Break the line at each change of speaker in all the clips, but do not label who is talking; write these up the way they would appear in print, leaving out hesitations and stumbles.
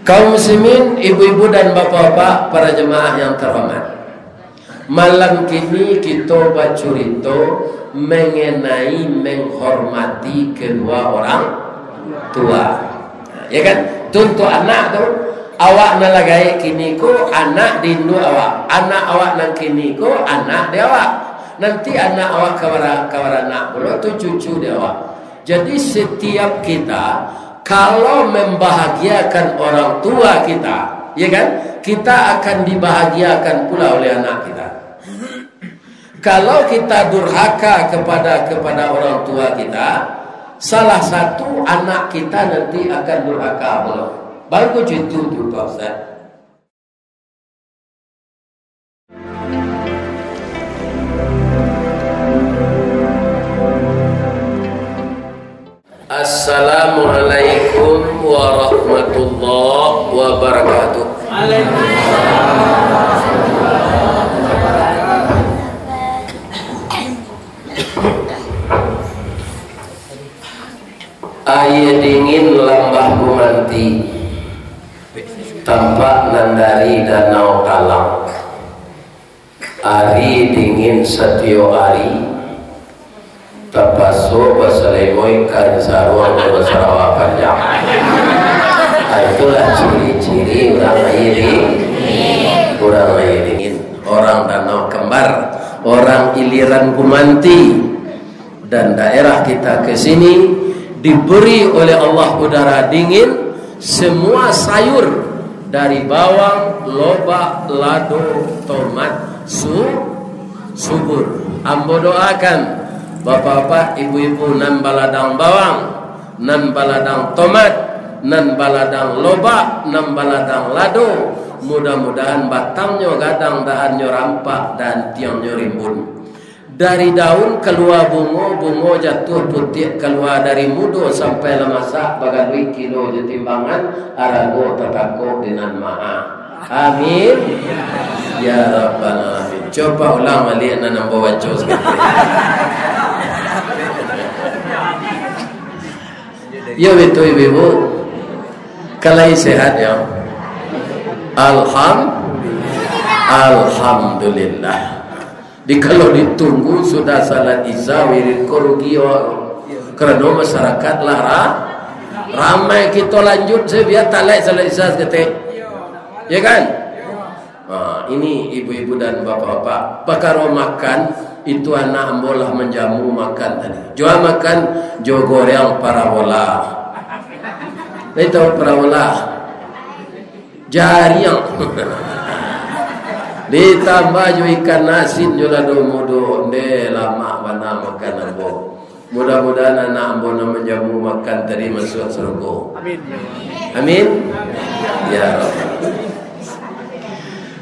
Kaum muslimin, ibu-ibu dan bapak-bapak, para jemaah yang terhormat, malam kini kita bercerita mengenai menghormati kedua orang tua. Ya kan? Contoh anak tu, awak nak lagai kini ko anak dindu awak, anak awak nang kini ko anak dia awak, nanti anak awak kawan anak pula tu cucu dia awak. Jadi setiap kita kalau membahagiakan orang tua kita, ya kan, kita akan dibahagiakan pula oleh anak kita. Kalau kita durhaka kepada orang tua kita, salah satu anak kita nanti akan durhaka pula. Bagus itu juga, Ustaz. Assalamualaikum warahmatullahi wabarakatuh. Air dingin lambah bumanti, tampak nandari danau talang. Ari dingin setio ari, tapaso basalemoy kan sarwa basarawa panjang. Itulah ciri-ciri orang air dingin, orang danau kembar, orang iliran bumanti. Dan daerah kita ke sini diberi oleh Allah udara dingin, semua sayur dari bawang, lobak, lado, tomat, subur. Ambo doakan bapak-bapak, ibu-ibu, nan baladang bawang, nan baladang tomat, nan baladang lobak, nan baladang lado. Mudah-mudahan batangnya gadang, dahannya rampak, dan tiangnya rimbun. Dari daun keluar bungo jatuh putih, keluar dari mudo sampai lemasak bagai kilo timbangan arago tetako dinan maha. Amin ya rabbal alamin. Coba ulang balik nanam bawa jos. Ya betul ibu, kalai sehat ya. Alhamdulillah. Di kalau ditunggu sudah salat isya wirid korugi kerana masyarakat lah ramai kita lanjut biar talak salat isya seketik, ya kan? Ini ibu-ibu dan bapak-bapak, perkara makan itu anak ambolah menjamu makan tadi. Jual makan jo goreng parabola. Itu parabola jariang. Ditambah jo ikan asin jo lado mudo de lama bana makan ambo. Mudah-mudahan anak ambo na menjamu makan tadi masuk surga. Amin. Amin. Ya Rabb.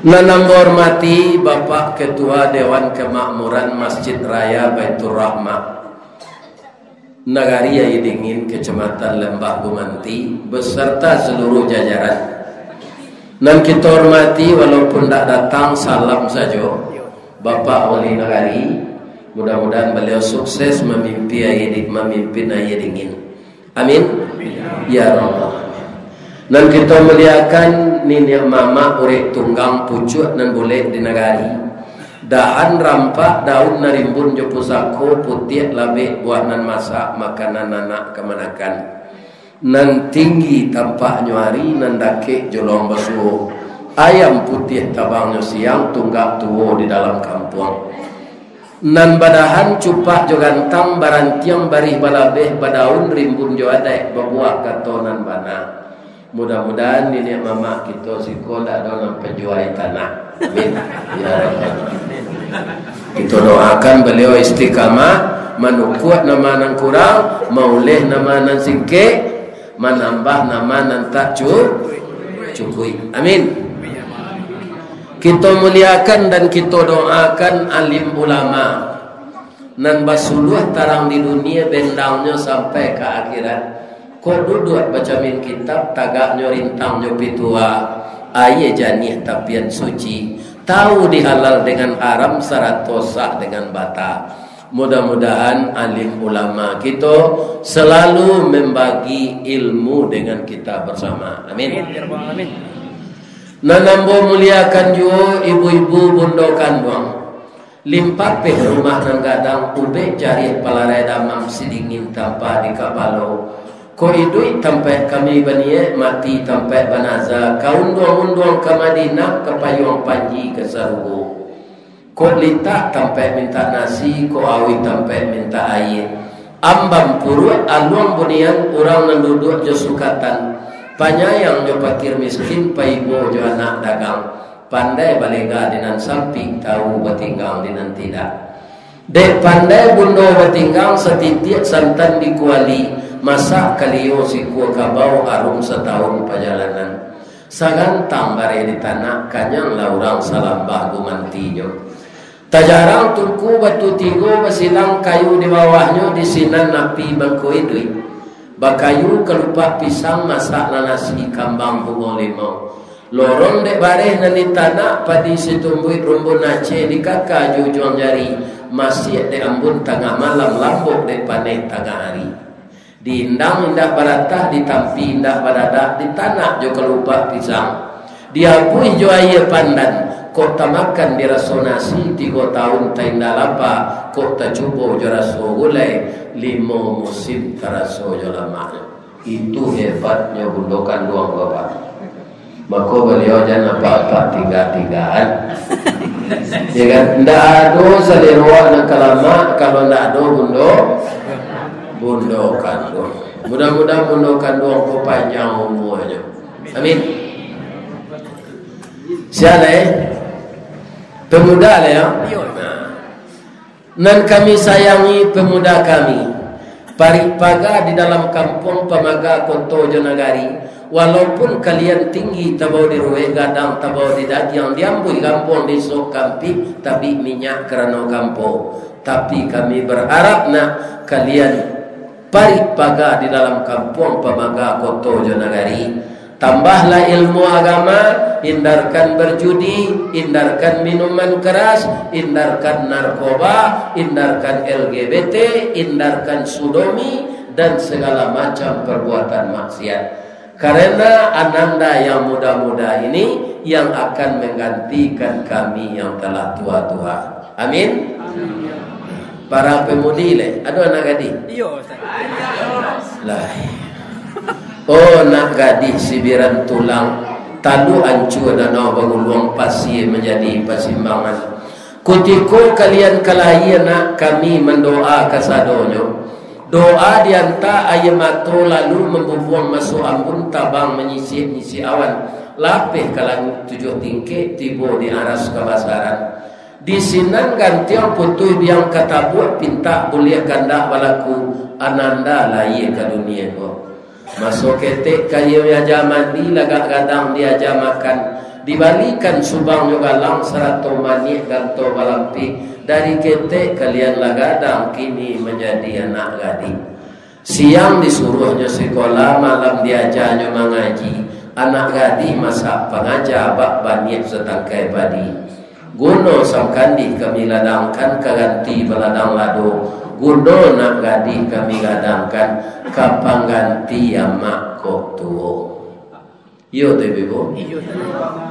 Nanam hormati Bapak Ketua Dewan Kemakmuran Masjid Raya Baitur Rahmah Nagari Air Dingin, Kecamatan Lembah Bumanti beserta seluruh jajaran. Dan kita hormati walaupun tak datang, salam saja Bapak Wali Nagari. Mudah-mudahan beliau sukses memimpin Air Dingin. Amin. Ya Rabb. Dan kita muliakan nenek mama urek tunggang pucuk dan boleh di Nagari. Dahan rampak daun narimbun jo pusako putih labih buat nan masak makanan anak kemanakan. Nan tinggi tampak nyuari, nan dake jolong basuh. Ayam putih tabangnya siang, tunggak tuwo di dalam kampung. Nan badahan cupak jo gantang, barantiang barih balabeh badaun rimbun jo adek, babuak katonan bana. Mudah-mudahan nenek mama kita sekolah dalam penjual tanah. Amin. Ya Rabb. Kita doakan beliau istiqamah, manukut nama nan kurang, maulih nama nan singkek, menambah nama nan tak cukui. Amin. Kita muliakan dan kita doakan alim ulama nan basuluh tarang di dunia bendangnya sampai ke akhirat. Kau duduk baca min kitab tagaknya rintangnya pitua aye janih tapian suci, tahu dihalal dengan haram syarat tosak dengan bata. Mudah-mudahan alim ulama kita selalu membagi ilmu dengan kita bersama. Amin. Nanambo muliakan juga ibu-ibu bundokan doang. Limpat pe rumah nang gadang ube jari palarai damam sidingin tanpa di kapalo. Ko idui tampai kami banie mati tampai banaza. Kaun doang ke Madinah ke payung panji ke Sarugo. Ko lita tampai minta nasi, ko awi tampai minta air. Ambam purut aluang bunian orang nan duduk jo sukatan. Panyayang jo pakir miskin paibo jo anak dagang. Pandai balega dinan samping tahu batinggang dinan tidak. Dek pandai bundo batinggang setitik santan di kuali. Masak kaliyo si kuah kabau arum setahun perjalanan. Sagantang bare di tanah kanyang laurang salambah gumantinyo. Tajarang tuku batu tigo basilang kayu di bawahnya di sinan napi bangkoi duit. Bakayu kelupak pisang masak nasi kambang bungo limau. Lorong dek bareh nani tanah padi situmbui rumbun Aceh di kakak jujuang jari. Masih dek ambun tengah malam lambuk dek paneh tengah hari. Diindang indah baratah ditampi indah baradah di tanah jo kelupak pisang. Diapui jo aye pandan. Kok tak makan di rasonasi 3 tahun tak indah lapa. Kok tak cuba jo raso gulai 5 musim teraso jo lama. Itu hebatnya bundokan doang bapak. Maka beliau jangan apa-apa 3-3an. Ya kan? Ndak ada saliruan yang kelama. Kalau ndak ada bundokan doang. Mudah-mudahan bundokan doang kok panjang umurnya. Amin. Siapa pemuda lah ya. Nan kami sayangi pemuda kami. Paripaga di dalam kampung Pamaga Konto Jonagari. Walaupun kalian tinggi tabau di ruwe gadang tabau di dadyang diambui kampung di sok kampi tapi minyak kerana kampung. Tapi kami berharap nak kalian paripaga di dalam kampung Pamaga Konto Jonagari. Tambahlah ilmu agama, hindarkan berjudi, hindarkan minuman keras, hindarkan narkoba, hindarkan LGBT, hindarkan sodomi dan segala macam perbuatan maksiat. Karena ananda yang muda-muda ini yang akan menggantikan kami yang telah tua-tua. Amin. Para pemudi le, ada anak gadis? Iya, lah. Oh nak gadis sibiran tulang talu ancur danau banguluang pasir menjadi pasimbangan. Kutiko kalian kalahi nak kami mendoa kasadonyo. Doa dianta ayamato lalu membubuang masuk ambun tabang menyisi awan. Lapeh kalang 7 tingkit tibo di aras kabasaran. Di sinan gantiang putui biang katabut pinta boleh kandak balaku ananda laye ke dunia ko. Masuk ketek kayu aja mandi lagak gadang dia aja makan. Dibalikan subang juga lang 100 manik ganto balampi. Dari ketek kalian lagadang kini menjadi anak gadis. Siang disuruhnya sekolah, malam diajarnya mengaji. Anak gadis masak pengajar bak banyak setangkai padi. Guno samkandi kami ladangkan keganti beladang lado. Guno nak gadis kami gadangkan kapang ganti amak kok tuo. Yo tu ibu.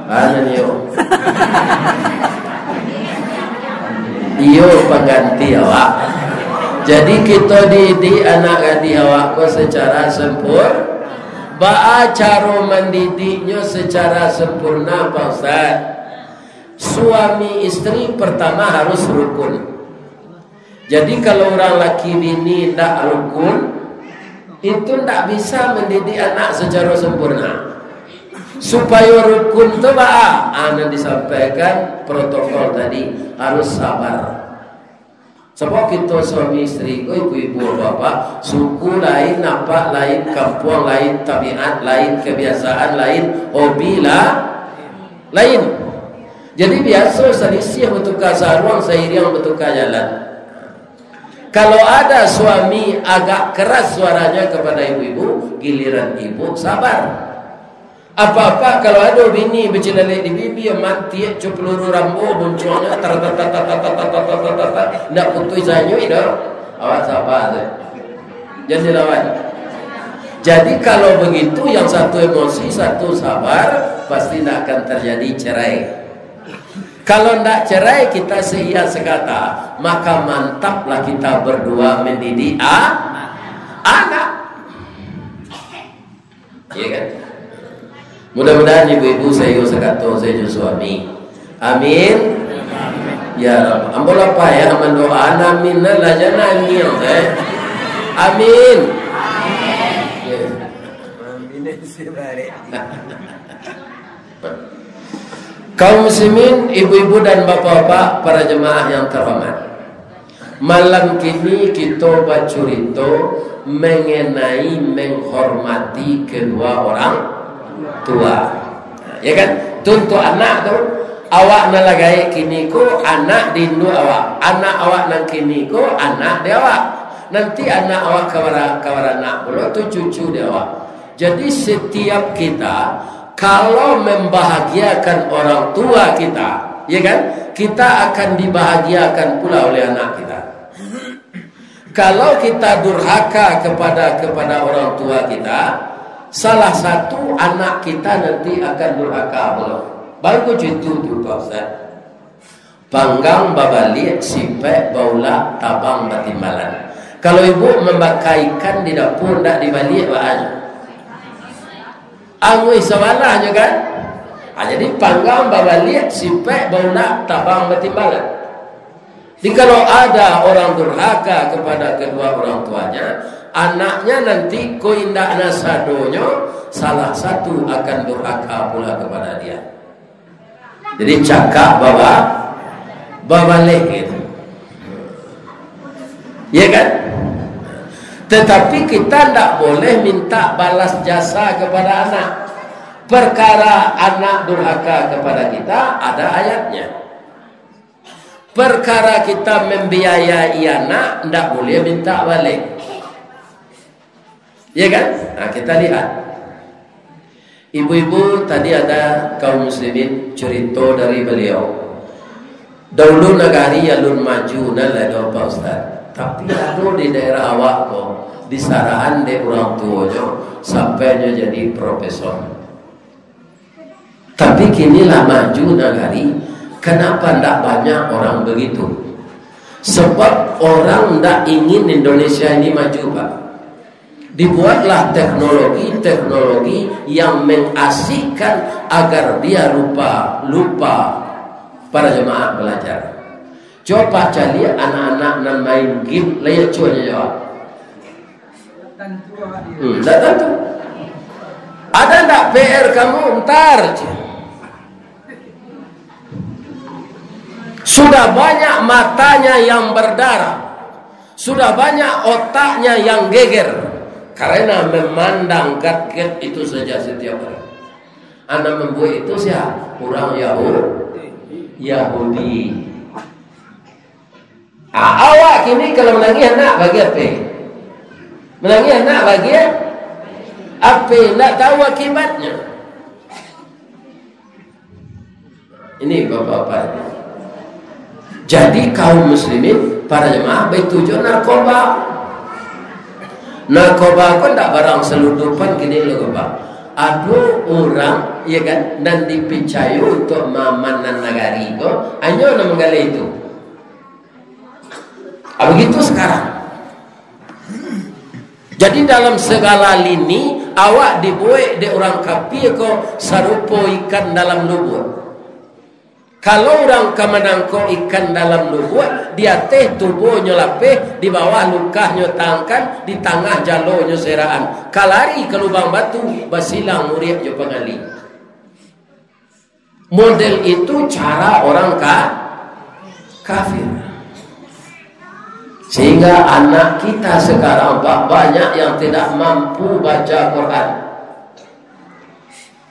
Anan yo. Iyo pengganti awak. Jadi kita didik anak gadis awak ko secara sempurna. Ba'a cara mendidiknya secara sempurna Pak Ustaz. Suami istri pertama harus rukun. Jadi kalau orang laki bini tidak rukun, itu tidak bisa mendidik anak secara sempurna. Supaya rukun itu ba'a, anak disampaikan protokol tadi harus sabar. Sebab kita suami istri, ibu-ibu bapak, suku lain, napak lain, kampung lain, tabiat lain, kebiasaan lain, hobi lain. Jadi biasa selisih bertukar saruang, seiring bertukar jalan. Kalau ada suami agak keras suaranya kepada ibu-ibu, giliran ibu sabar. Apa-apa kalau ada bini bercelalek di bibi mati cuk peluru rambo boncolnya ndak putus sanyo itu. Awak sabar tu. Jadi lawan. Jadi kalau begitu yang satu emosi, satu sabar, pasti tidak akan terjadi cerai. Kalau tidak cerai kita seia sekata, maka mantaplah kita berdua mendidik anak. Iya kan? Mudah-mudahan ibu-ibu saya sekata saya suami. Amin. Ya Rabb. Ambol apa ya mendoa amin lah jangan niat Amin. Kaum muslimin, ibu-ibu dan bapak-bapak, para jemaah yang terhormat. Malam kini kita bercerita mengenai menghormati kedua orang tua. Ya kan? Contoh anak tu, awak nalagai kini ko anak dindu awak, anak awak nang kini ko anak dia awak. Nanti anak awak kawara anak pula tu cucu dia awak. Jadi setiap kita kalau membahagiakan orang tua kita, ya kan? Kita akan dibahagiakan pula oleh anak kita. Kalau kita durhaka kepada orang tua kita, salah satu anak kita nanti akan durhaka pula. Baru cucu tu Ustaz. Panggang babalik sipek baula tabang batimbalan. Kalau ibu memakaikan di dapur tak dibalik bahannya. Angui sawalahnya kan? Jadi panggang babalik sipek baula tabang batimbalan. Jadi kalau ada orang durhaka kepada kedua orang tuanya, anaknya nanti ko indak nasadonya salah satu akan durhaka pula kepada dia. Jadi cakap babalik gitu. Ya kan? Tetapi kita tidak boleh minta balas jasa kepada anak. Perkara anak durhaka kepada kita ada ayatnya. Perkara kita membiayai anak tidak boleh minta balik. Ya kan? Nah, kita lihat. Ibu-ibu tadi ada kaum muslimin cerita dari beliau. Dahulu negari alun maju nalai Pak Ustaz. Tapi ada di daerah awak kok disarahan de orang tuanya sampainya jadi profesor. Tapi kinilah maju negari. Kenapa tidak banyak orang begitu? Sebab orang tidak ingin Indonesia ini maju, Pak. Dibuatlah teknologi yang mengasyikkan agar dia lupa para jemaah belajar. Coba cari anak-anak nan main game, layak cuanya jawab. Tak tentu. Ada tak PR kamu? Ntar. Sudah banyak matanya yang berdarah, sudah banyak otaknya yang geger karena memandang gadget itu saja setiap hari. Anda membuat itu siapa? Orang Yahudi. Awak kini kalau menangis anak bagi apa? Menangis anak bagi apa? Tidak tahu akibatnya. Ini bapak-bapak. Jadi kaum muslimin, para jemaah bertujuan narkoba. Narkoba kan tak barang seludupan gini loh Pak. Ada orang, ya kan, dan dipercaya untuk mamanan negari itu, hanya orang menggali itu. Begitu sekarang. Jadi dalam segala lini, awak dibuat di orang kafir kok sarupo ikan dalam lubur. Kalau orang kemenangko ikan dalam lubur, dia teh tubuhnya lapeh, di bawah lukahnya tangkan, di tengah jalurnya seraan. Kalari ke lubang batu, basilang murid je pengali. Model itu cara orang kafir. Sehingga anak kita sekarang banyak yang tidak mampu baca Quran.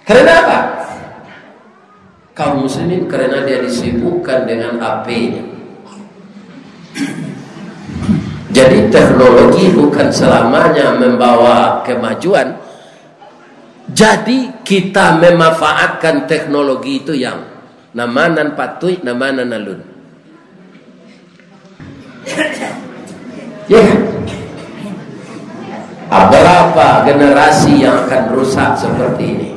Karena apa? Kaum muslimin karena dia disibukkan dengan HP-nya. Jadi teknologi bukan selamanya membawa kemajuan. Jadi kita memanfaatkan teknologi itu yang namanan patui, namanan alun. Ya. Berapa generasi yang akan rusak seperti ini?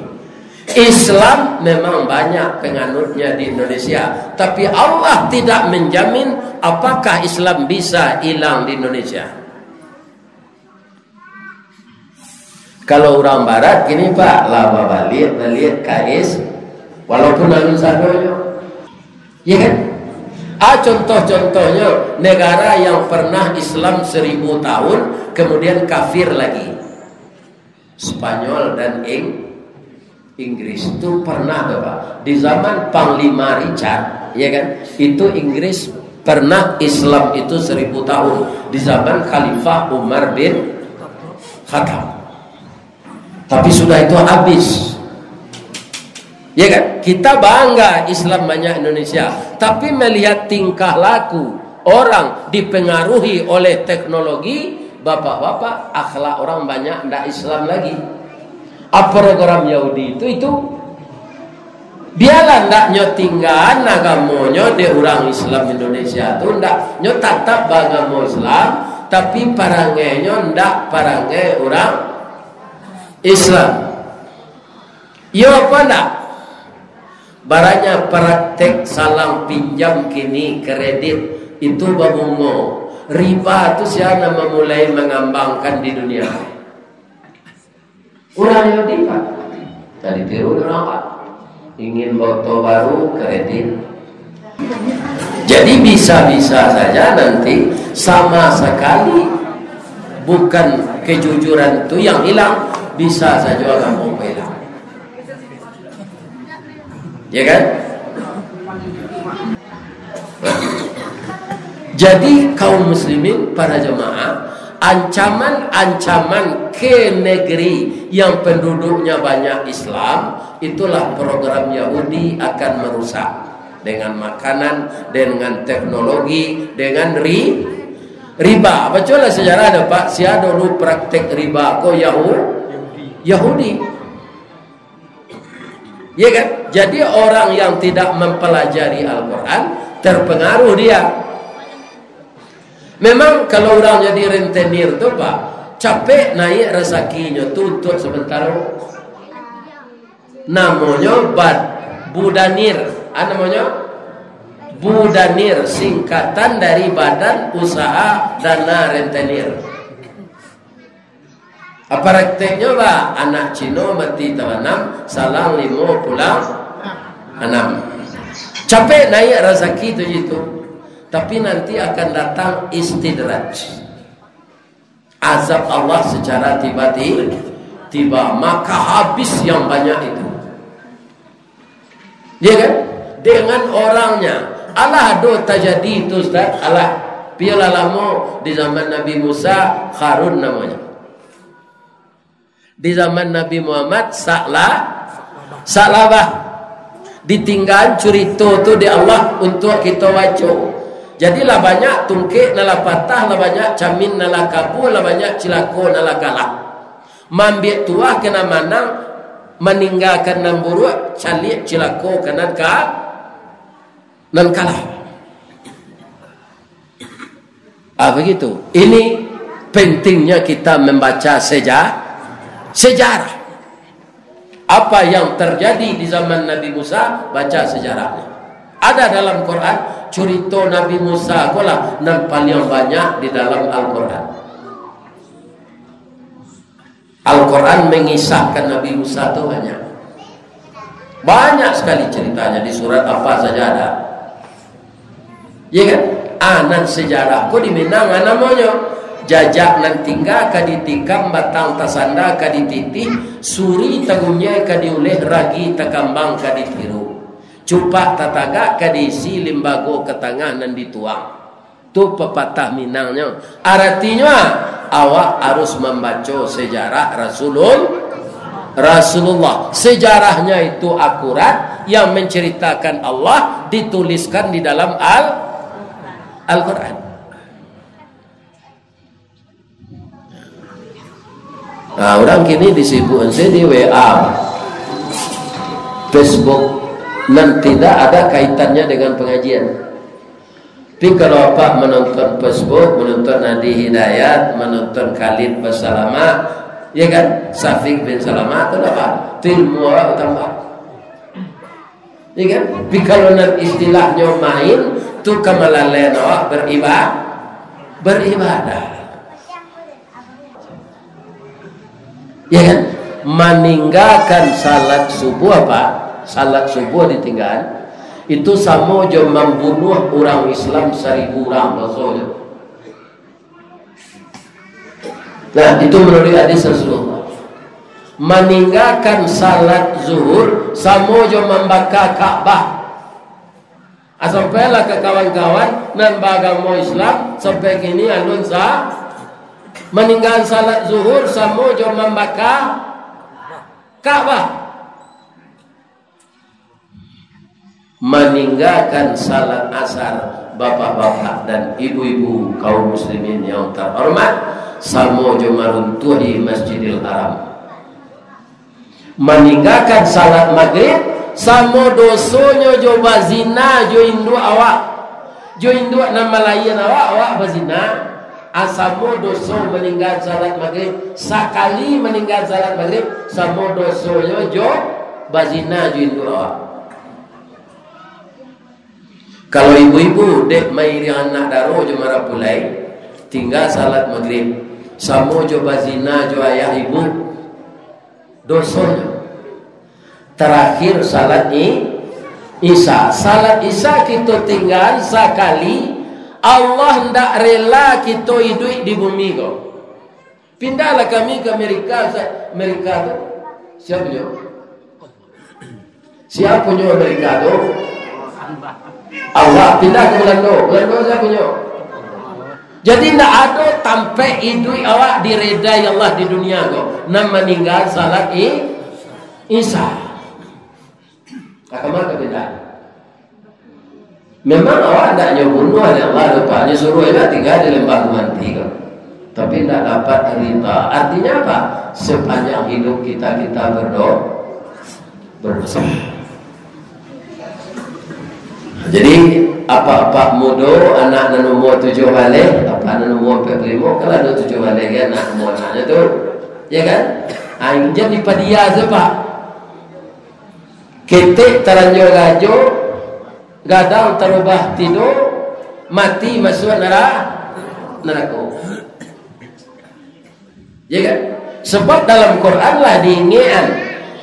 Islam memang banyak penganutnya di Indonesia, tapi Allah tidak menjamin apakah Islam bisa hilang di Indonesia. Kalau orang barat gini Pak, lama balik kais walaupun alun sadonya. Ya kan? Contoh-contohnya negara yang pernah Islam 1000 tahun kemudian kafir lagi. Spanyol dan Inggris itu pernah Pak. Di zaman Panglima Richard, ya kan? Itu Inggris pernah Islam itu 1000 tahun di zaman Khalifah Umar bin Khattab. Tapi sudah itu habis. Ya kan? Kita bangga Islam banyak Indonesia, tapi melihat tingkah laku orang dipengaruhi oleh teknologi, bapak-bapak, akhlak orang banyak tidak Islam lagi. Program Yahudi itu biarlah ndak nyo tinggal agamonyo de orang Islam Indonesia tu ndak nyo tetap agama Islam, tapi parangenyo ndak parange orang Islam. Yo apa ndak? Baranya praktek salam pinjam kini kredit itu babungo. Riba itu siapa memulai mengembangkan di dunia. Orang Yahudi Pak, tadi tiru orang Pak, ingin motor baru kredit. Jadi bisa-bisa saja nanti sama sekali bukan kejujuran itu yang hilang, bisa saja agama hilang. Ya kan? Jadi kaum muslimin, para jemaah, ancaman-ancaman ke negeri yang penduduknya banyak Islam, itulah program Yahudi akan merusak dengan makanan, dengan teknologi, dengan riba. Bacalah sejarah ada Pak, sia dulu praktek riba ko Yahudi. Ya kan? Jadi orang yang tidak mempelajari Al-Quran terpengaruh dia. Memang kalau orang jadi rentenir tuh Pak, capek naik rezekinya, tuntut sebentar. Namanya budanir. Namanya budanir, singkatan dari Badan Usaha Dana Rentenir. Prakteknya Pak, anak Cino mati tawanam, salang 5 pulang 6. Capek naik rezeki itu. Tapi nanti akan datang istidraj, azab Allah secara tiba-tiba, maka habis yang banyak itu. Ya kan? Dengan orangnya. Allah do tajadi itu Ustaz. Allah piala lama di zaman Nabi Musa Harun namanya. Di zaman Nabi Muhammad Sa'labah. Ditinggal cerita tu di Allah untuk kita waco. Jadi lah banyak tungkik nala patah, lah banyak camin nala kapu, lah banyak cilako nala kalah. Mambik tua kena manang, meninggalkan namburu, calik cilako kena nan kalah. Begitu. Ini pentingnya kita membaca sejarah. Apa yang terjadi di zaman Nabi Musa, baca sejarahnya. Ada dalam Quran cerita Nabi Musa kolah nan paling banyak di dalam Al-Quran. Al-Quran mengisahkan Nabi Musa itu banyak sekali ceritanya, di surat apa saja ada. Ya kan? Nan sejarah ko di Minang namanya jajak nan tinggal kaditikam batang tasanda kadititi suri tagumnya kadiuleh ragi takambang kaditiru cupak tataga kadisi limbago ke tengah nan dituang. Tu pepatah Minangnya. Artinya awak harus membaca sejarah Rasulullah. Sejarahnya itu akurat, yang menceritakan Allah dituliskan di dalam Al-Quran. Nah, orang kini disibukkan di WA, Facebook, dan tidak ada kaitannya dengan pengajian. Tapi kalau Pak menonton Facebook, menonton Nadi Hidayat, menonton Khalid Basalama, ya kan, Syafiq bin Salama, itu apa? Ilmu orang tambah. Ya kan? Tapi kalau nanti istilahnya main, tu kemalalaian awak beribadah. Ya kan? Meninggalkan salat subuh apa? Salat subuh ditinggal. Itu sama je membunuh orang Islam 1000 orang maksudnya. Nah, itu menurut hadis Rasulullah. Meninggalkan salat zuhur sama je membakar Ka'bah. Sampailah ke kawan-kawan nan beragama Islam sampai kini alun sah meninggal salat zuhur sama je membakar Ka'bah. Meninggalkan salat asar bapak-bapak dan ibu-ibu kaum muslimin yang terhormat sama je meruntuhi Masjidil Haram. Meninggalkan salat maghrib sama dosonya jo bazina jo induk awak, jo induk nama lain awak bazina. Asamo doso meninggal salat maghrib, sekali meninggal salat maghrib sama dosonya jo bazina jo induk awak. Kalau ibu-ibu dek mairi anak daro jo marapulai tinggal salat maghrib sama jo bazina jo ayah ibu dosonya. Terakhir salat Isya. Salat Isya kita tinggal sekali. Allah tidak rela kita hidup di bumi kau. Pindahlah kami ke Amerika. Amerika tu siapa nyo? Siapa nyo Amerika tu? Allah. Pindah ke Belanda. Belanda siapa nyo? Jadi tidak ada sampai hidup awak diredai Allah di dunia kau. Nam meninggal salat Isya. Akamah kebedaan. Memang awak tidak nyobunuh oleh Allah lupa. Dia suruh dia tinggal di lembah mati kan. Tapi tidak dapat rita. Artinya apa? Sepanjang hidup kita berdosa. Jadi apa-apa mudo anak dan umur 7 balik, apa dan umur 45 kalau ada 7 balik kan anak umur anaknya tu, ya kan? Jadi padia sebab ketik teranjur gajo, gadang terubah tidur, mati masuk neraka. Ya kan? Sebab dalam Quran lah diingatkan,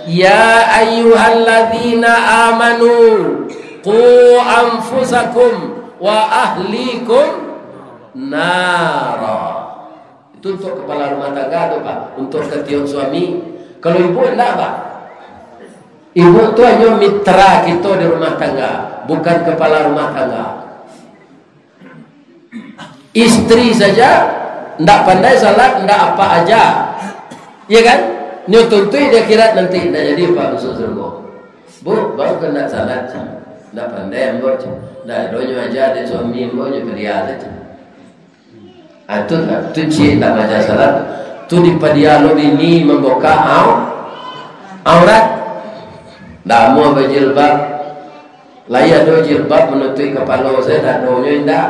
ya ayyuhalladzina amanu qu anfusakum wa ahlikum nara. Itu untuk kepala rumah tangga tu Pak, untuk ketiak suami. Kalau ibu enggak Pak. Ibu tu hanya mitra kita di rumah tangga, bukan kepala rumah tangga. Istri saja tidak pandai salat, tidak apa aja, ya kan? Nyo tuntui dia kira nanti tidak jadi Pak masuk surga. Bu, baru kena salat, tidak pandai ambo, tidak doanya aja di suami ambo nya pedia saja. Tu cik tak baca salat, tu di padialo ini membuka aurat. Dah mau berjilbab, layak do jilbab menutupi kepala saya, dah doanya indah.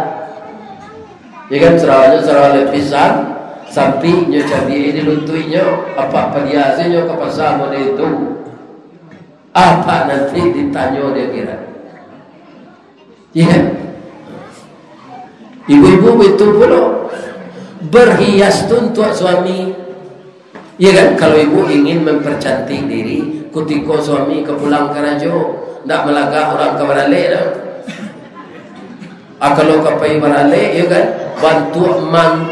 Ya kan serawanya lepisan, sampingnya cabi ini luntuinya, apa padiasnya ke pasar mana itu? Apa nanti ditanya dia kira? Ya kan? Ibu-ibu itu pula berhias tu untuk suami. Ya kan, kalau ibu ingin mempercantik diri, ketika suami kepulang ke rajo, tidak melagak orang ke barale dah. Kalau kapai barale, ya kan, bantu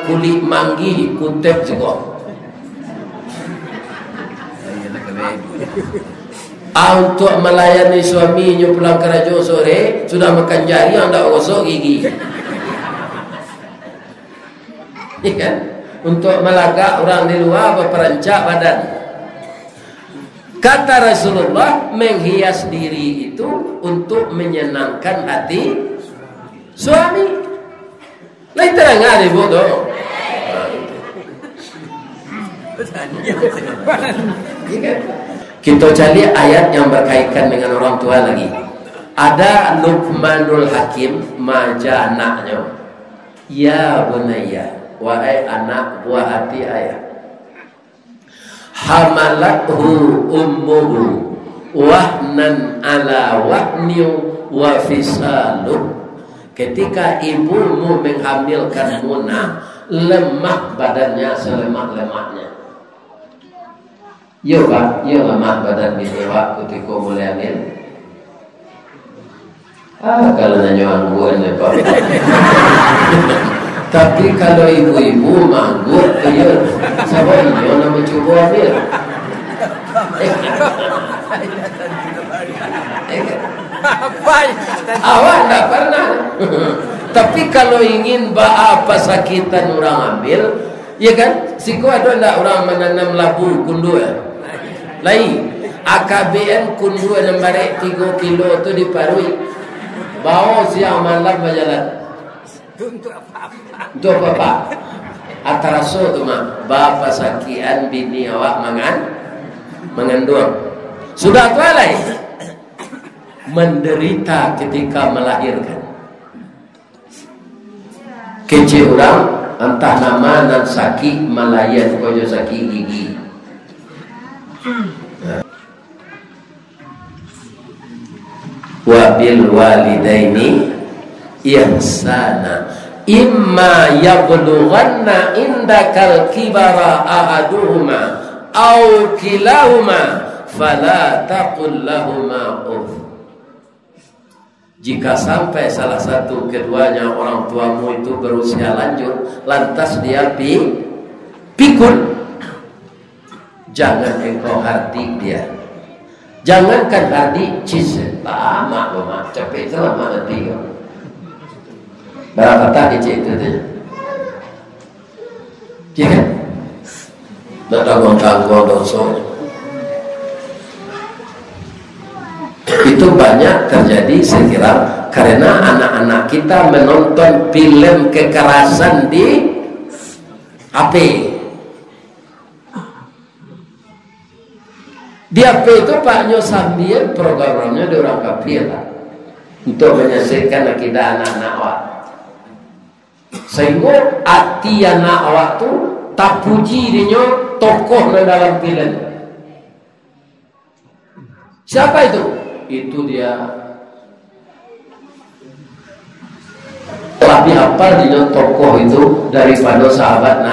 kulit manggi kutip juga. Untuk melayani suaminya pulang ke rajo sore, sudah makan jari, anda gosok gigi. Ya kan? Untuk melagak orang di luar berperancak badan. Kata Rasulullah, menghias diri itu untuk menyenangkan hati suami. Lain terang ada ibu tu. Kita cari ayat yang berkaitan dengan orang tua lagi. Ada Luqmanul Hakim maja anaknya, ya bunayya, wahai anak buah hati ayah, hamalathu ummuhu wahnan ala wahni wa fisaluh. Ketika ibumu menghamilkan Munah, lemah badannya selemah-lemahnya. Yo Pak, yo lemah badan bini Pak ketika mulai hamil. Kalau nanya angguan ya Pak. Tapi kalau ibu-ibu manggut, ya siapa iyo nama cuba hamil. Awak tak pernah. Tapi kalau ingin apa sakitan orang hamil, ya kan? Siku ada tak orang menanam labu kundu ya? Lain. AKBN kundu yang barek 3 kilo tu diparui. Bawa siang malam berjalan. Untuk apa? Ataraso tu mah. Bapa sakian bini awak mengandung. Sudah tu alai. Menderita ketika melahirkan. Kecil orang entah nama nan sakit malayan kojo sakit gigi. Wa bil walidaini ihsana imma yablughanna indakal kibara ahaduhuma aw kilahuma fala taqul lahumā uff. Jika sampai salah satu keduanya orang tuamu itu berusia lanjut, lantas dia pikul, jangan engkau hardik dia. Jangankan hardik, cis lama lama capek selama nanti. Berapa tadi cik itu dia? Ya kan? Nak tanggung dosa. Itu banyak terjadi saya kira karena anak-anak kita menonton film kekerasan di HP. Di HP itu Pak Nyo sambil programnya di orang kafir untuk menyaksikan akidah anak-anak awak. Sehingga hati anak awak tu tak puji dia tokoh dalam film. Siapa itu? Itu dia lebih hafal dengan tokoh itu daripada sahabat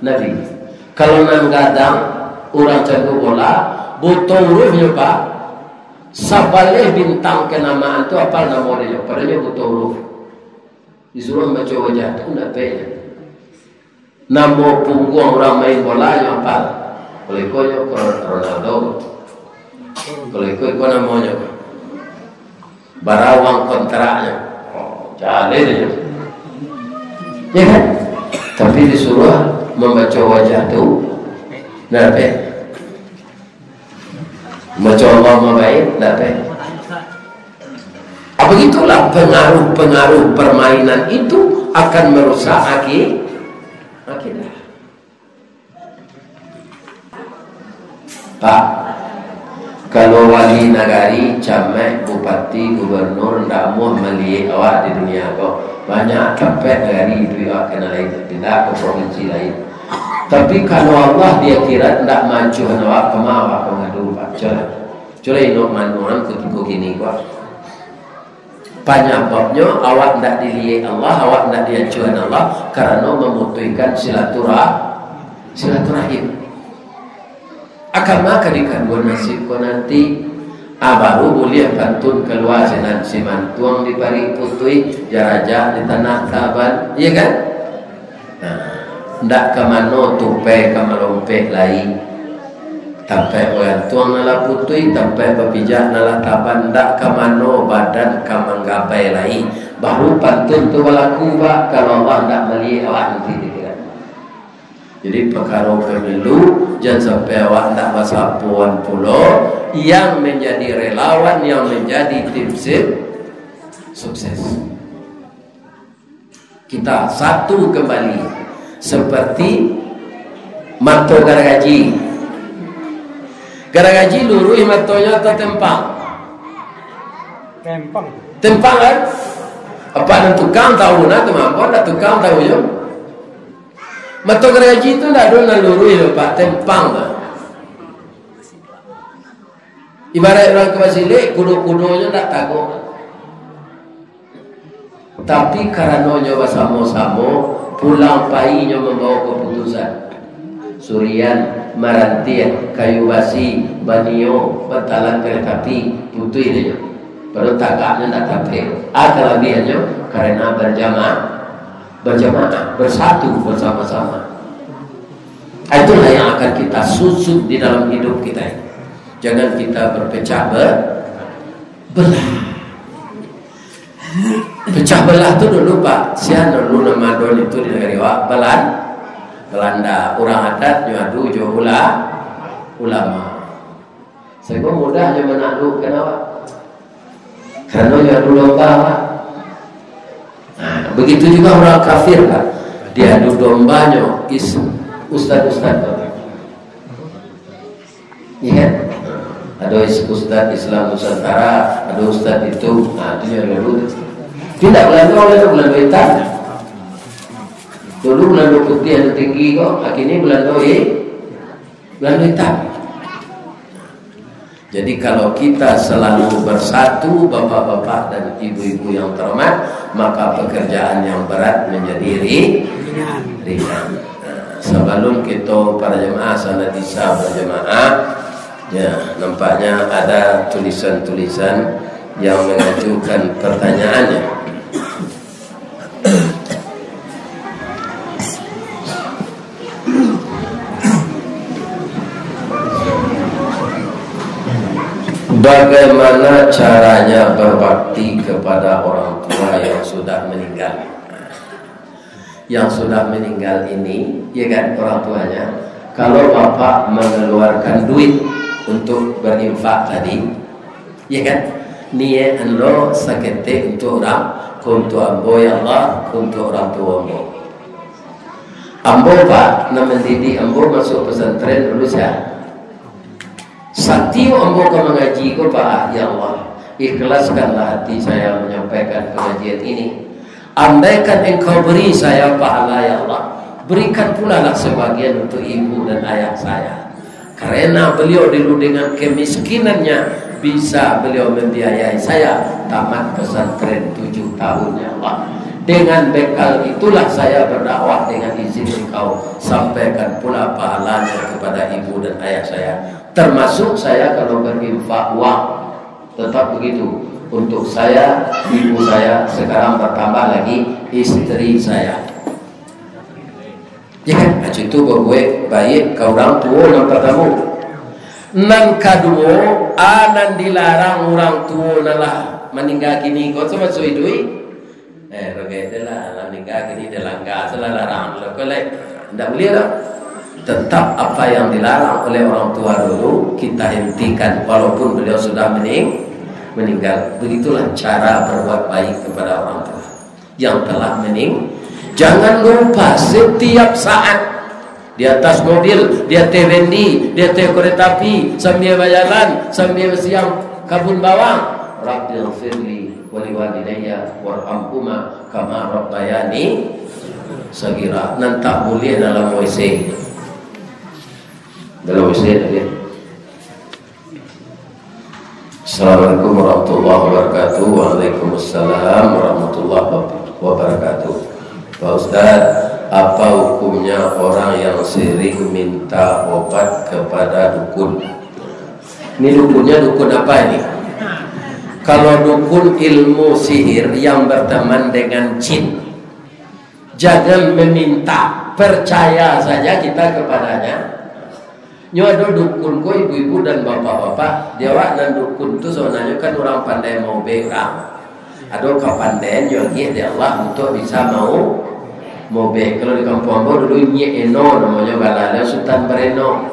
Nabi. Kalau nang gadang orang jago bola butuh hurufnya Pak, sabaleh bintang kenamaan itu apa nama dia? Padahal butuh huruf. Disuruh baca wajah itu tidak payah. Nama punggung orang main bola yang apa? Oleh koyo Ronaldo. Kalau ikut namanya barawang kontraknya, jadi dia, ya kan? Tapi disuruh membaca wajah tu, nape? Membaca Allah baik, nape? Begitulah pengaruh-pengaruh permainan itu akan merusak akidah. Pak. Kalau wali nagari, camat, bupati, gubernur ndak mau melihat awak di dunia kok. Banyak camat nagari itu awak kena lain, tidak ke provinsi lain. Tapi kalau Allah dia kira ndak maju awak kemawak mengadu Pak. Coba inok manuan ketika gini kok. Banyak babnya awak ndak dilihat Allah, awak ndak diajukan Allah karena memutuskan silaturahim. Akan maka dikandung nasib ko nanti baru boleh pantun keluar senan simantuang di pari putui jaraja di tanah taban, iya kan? Ndak kemano tupai kamalompe lain tampai orang tuang nala putui tampai berpijak nala taban ndak kemano badan kamanggapai lain baru pantun tu balaku Pak kalau Allah ndak melihat awak nanti. Jadi perkara pemilu jangan sampai awak tak masa puan pulau yang menjadi relawan, yang menjadi tim sukses. Kita satu kembali seperti Mato garagaji. Garagaji lurus matonya atau tempang? Tempang kan? Apa ada tukang tahu nak kemampuan? Ada tukang tahu je. Mato garagaji itu tidak ada lurus itu pak, tempang tak? Ibarat orang kebasilik, kudu-kudunya tak takut. Tapi karena nyoba samo-samo, pulang painya membawa keputusan. Surian, Marantian, Kayu Basi, Banio, Batalan kereta api, putih dia. Baru tagaknya tak tapir. Ada lebihannya karena berjamaah, bersatu bersama-sama. Itulah yang akan kita susut di dalam hidup kita. Jangan kita berpecah belah. Pecah belah itu dulu Pak. Siapa dulu nama don itu di negeri Belanda, orang adat nyadu jo ulama. Saya kok mudahnya menakluk kenapa? Karena nyadu domba Pak. Nah, begitu juga orang kafir Pak. Diadu dombanya ustad-ustad. Iya. Ada ustad Islam Nusantara, ada ustad itu, nah itu yang dulu. Tidak Belanda oleh Belanda hitam. Dulu Belanda putih yang tinggi kok, akhirnya Belanda hitam. Jadi kalau kita selalu bersatu bapak-bapak dan ibu-ibu yang terhormat, maka pekerjaan yang berat menjadi ringan. Sebelum kita para jemaah salat isya berjemaah, ya nampaknya ada tulisan-tulisan yang mengajukan pertanyaannya. Bagaimana caranya berbakti kepada orang tua yang sudah meninggal? Yang sudah meninggal ini, ya kan orang tuanya. Kalau bapak mengeluarkan duit untuk berinfak tadi, ya kan? Niat anda sakete untuk orang, untuk ambo ya Allah, untuk orang tua ambo. Ambo pak, nama mendidik ambo masuk pesantren dulu saya. Sakti ambo ke mengaji ko Pak, ya Allah, ikhlaskanlah hati saya menyampaikan pengajian ini. Andaikan engkau beri saya pahala ya Allah, berikan pula lah sebagian untuk ibu dan ayah saya. Karena beliau dulu dengan kemiskinannya bisa beliau membiayai saya tamat pesantren 7 tahun ya Allah. Dengan bekal itulah saya berdakwah dengan izin engkau, sampaikan pula pahalanya kepada ibu dan ayah saya. Termasuk saya kalau berinfak uang, tetap begitu. Untuk saya, ibu saya, sekarang bertambah lagi istri saya. Ya kan? Itu gue baik ke orang tua yang pertama. Nan kedua, anan dilarang orang tua nalah meninggal kini. Kau sama suai duit? Regailah meninggal kini delangga selarang. Kalau tidak boleh lah. Tetap apa yang dilarang oleh orang tua dulu kita hentikan walaupun beliau sudah meninggal. Begitulah cara berbuat baik kepada orang tua yang telah meninggal. Jangan lupa setiap saat di atas mobil, di atas vendi, di atas kereta api, sambil berjalan, sambil siang kabun bawang, Rabbil firli wali walidayya warhamhuma kama rabbayani sagira. Nanti boleh dalam WC. Dalam WC tadi. Assalamualaikum warahmatullahi wabarakatuh. Waalaikumsalam warahmatullahi wabarakatuh. Pak Ustaz, apa hukumnya orang yang sering minta obat kepada dukun? Ini dukunnya dukun apa ini? Kalau dukun ilmu sihir yang berteman dengan jin, jangan meminta, percaya saja kita kepadanya. Nyodo dukun ko ibu-ibu dan bapak-bapak, dia dan dukun itu sebenarnya kan orang pandai mau berang. Ada kepandaian yogi dia Allah untuk bisa mau be. Kalau di kampung Ambo dulu Nye Eno namanya balada Sultan Bareno.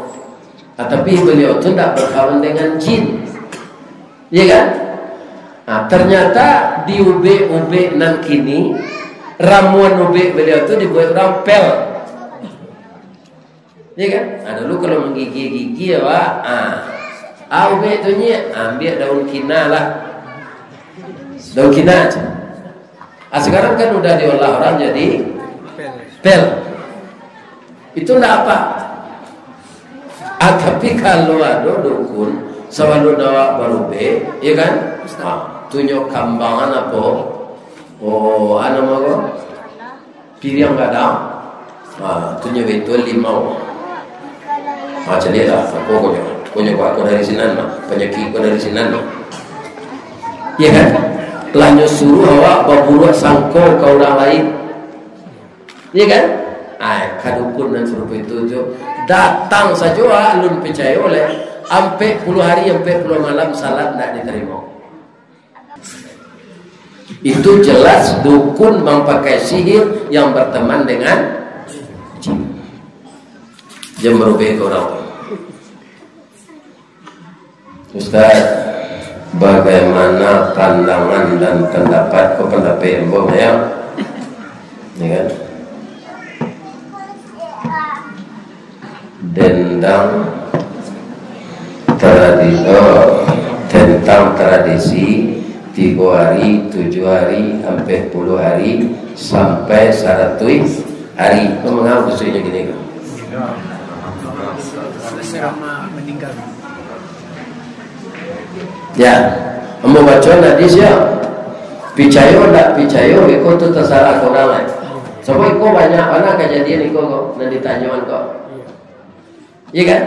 Tapi beliau itu tidak berkawan dengan jin, iya kan? Nah, ternyata di UB nan kini ramuan UB beliau itu dibuat orang pel. Ya kan? Nah, dulu kalau menggigit-gigit ya Pak, ambil tu ni, ambil daun kina lah. Daun kina aja. Sekarang kan udah diolah orang jadi pel. Itu enggak apa. Tapi kalau ada dukun selalu dawa barube, ya kan? Tunjuk kambangan apa? Oh, anu mau? Piriang gadang. Tunjuk betul limau. Macam ni lah. Aku dari sini mah, penyakit aku dari sini mah. Ya kan? Lanjut suruh awak berburu sangko ke orang lain. Ya kan? Kadukun dan suruh itu datang saja alun percaya oleh sampai 10 hari sampai 10 malam salat tidak diterima. Itu jelas dukun memakai sihir yang berteman dengan jin. Dia merubah ke orang. Ustaz, bagaimana pandangan dan pendapat kepada Mbok ya? Ya kan? Tentang tradisi 3 hari, 7 hari, sampai 10 hari, sampai 100 hari. Kau mengapa usulnya gini kan?
Meninggal.
Ya, mau baca hadis ya. Percaya tak percaya, ikut tu tersalah orang lain. Sebab ikut banyak mana kejadian ikut kok, nanti tanyaan kok. Iya kan?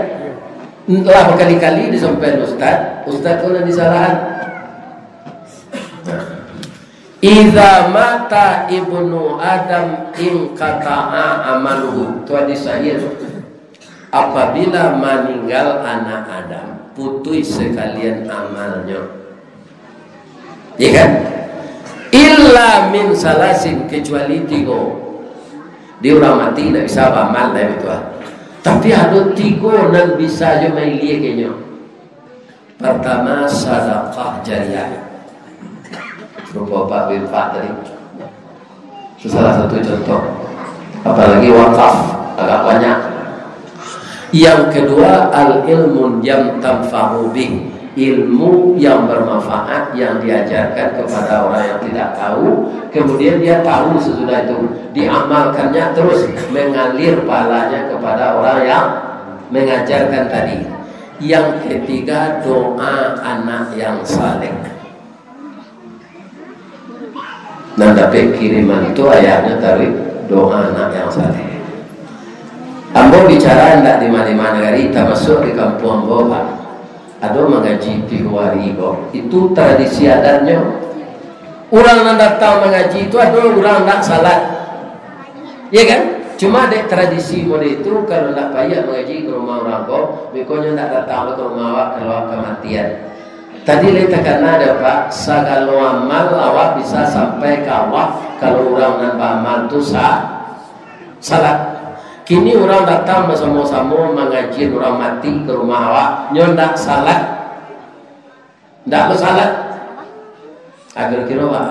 Lah berkali-kali disampaikan Ustaz kau nanti salahan. Idza mata ibnu Adam in qata'a amaluhu. Itu hadis sahih. Apabila meninggal anak Adam, putus sekalian amalnya. Ya kan? Illa min salasin, kecuali 3. Dia orang mati tidak bisa amal lah itu. Tapi ada 3 yang bisa je main lihat kayaknya. Pertama, sedekah jariyah. Rupa Pak bin Pak tadi. Itu salah satu contoh. Apalagi wakaf agak banyak. Yang kedua, al-ilmun yang tanfa'u bih, ilmu yang bermanfaat yang diajarkan kepada orang yang tidak tahu, kemudian dia tahu sesudah itu, diamalkannya terus mengalir pahalanya kepada orang yang mengajarkan tadi. Yang ketiga, doa anak yang saleh. Nah, dapat kiriman itu ayatnya dari doa anak yang saleh. Ambo bicara tidak di mana-mana hari, kita masuk di kampung Ambo Pak. Ada mengaji 3 hari kok. Itu tradisi adatnya. Orang yang datang mengaji itu ada orang nak salat. Ya kan? Cuma ada tradisi model itu kalau nak payah mengaji ke rumah orang kok, mikirnya nak datang ke rumah awak kalau kematian. Tadi letakkan ada Pak, segala amal awak bisa sampai ke awak kalau orang nambah amal itu salat. Kini orang datang bersama-sama mengaji orang mati ke rumah awak, ndak salat, ndak bersalat. Agar kira Pak.